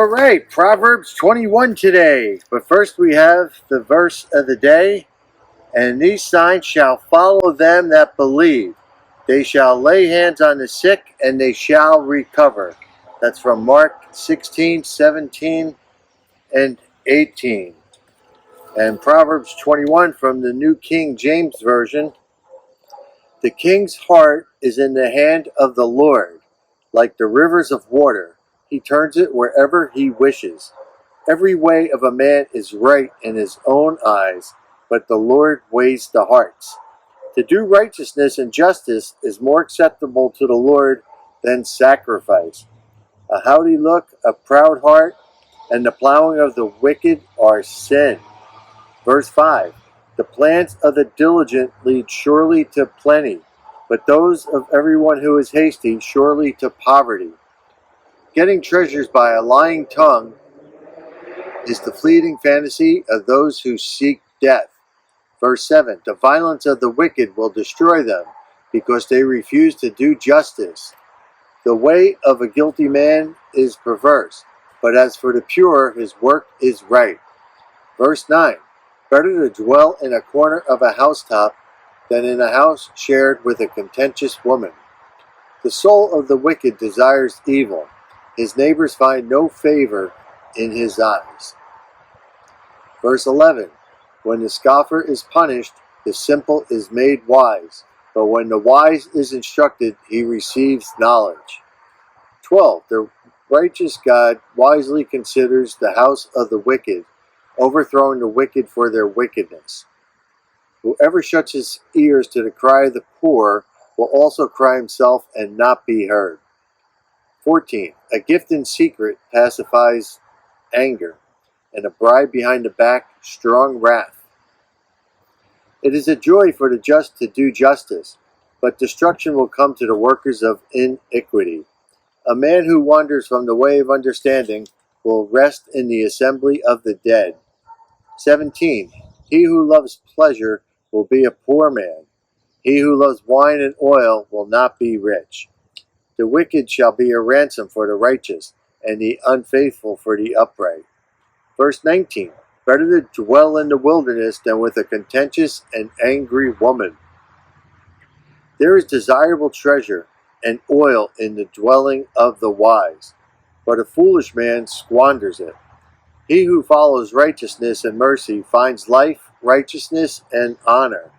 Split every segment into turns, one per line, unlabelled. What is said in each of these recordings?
All right, Proverbs 21 today. But first we have the verse of the day. And these signs shall follow them that believe. They shall lay hands on the sick, and they shall recover. That's from Mark 16, 17, and 18. And Proverbs 21 from the New King James Version. The king's heart is in the hand of the Lord, like the rivers of water. He turns it wherever he wishes. Every way of a man is right in his own eyes, but the Lord weighs the hearts. To do righteousness and justice is more acceptable to the Lord than sacrifice. A haughty look, a proud heart, and the plowing of the wicked are sin. Verse 5. The plans of the diligent lead surely to plenty, but those of everyone who is hasty surely to poverty. Getting treasures by a lying tongue is the fleeting fantasy of those who seek death. Verse 7, the violence of the wicked will destroy them, because they refuse to do justice. The way of a guilty man is perverse, but as for the pure, his work is right. Verse 9, better to dwell in a corner of a housetop than in a house shared with a contentious woman. The soul of the wicked desires evil. His neighbors find no favor in his eyes. Verse 11, when the scoffer is punished, the simple is made wise, but when the wise is instructed, he receives knowledge. 12, the righteous God wisely considers the house of the wicked, overthrowing the wicked for their wickedness. Whoever shuts his ears to the cry of the poor will also cry himself and not be heard. 14, a gift in secret pacifies anger, and a bribe behind the back strong wrath. It is a joy for the just to do justice, but destruction will come to the workers of iniquity. A man who wanders from the way of understanding will rest in the assembly of the dead. 17, he who loves pleasure will be a poor man. He who loves wine and oil will not be rich. The wicked shall be a ransom for the righteous, and the unfaithful for the upright. Verse 19, better to dwell in the wilderness than with a contentious and angry woman. There is desirable treasure and oil in the dwelling of the wise, but a foolish man squanders it. He who follows righteousness and mercy finds life, righteousness, and honor.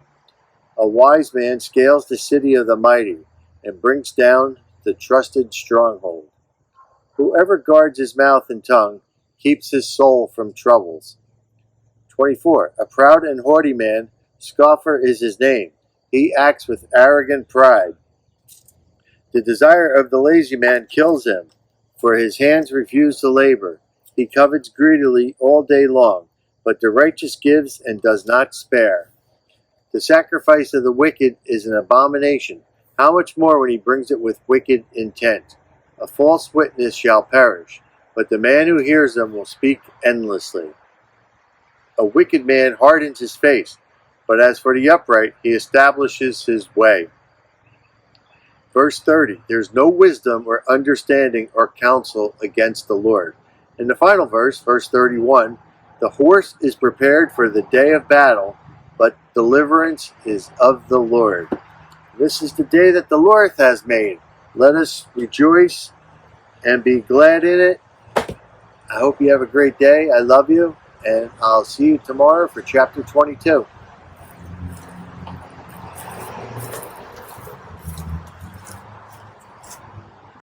A wise man scales the city of the mighty and brings down the trusted stronghold. Whoever guards his mouth and tongue keeps his soul from troubles. 24. A proud and haughty man, scoffer is his name. He acts with arrogant pride. The desire of the lazy man kills him, for his hands refuse to labor. He covets greedily all day long, but the righteous gives and does not spare. The sacrifice of the wicked is an abomination. How much more when he brings it with wicked intent? A false witness shall perish, but the man who hears them will speak endlessly. A wicked man hardens his face, but as for the upright, he establishes his way. Verse 30, there's no wisdom or understanding or counsel against the Lord. In the final verse, verse 31, the horse is prepared for the day of battle, but deliverance is of the Lord. This is the day that the Lord has made. Let us rejoice and be glad in it. I hope you have a great day. I love you, and I'll see you tomorrow for chapter 22.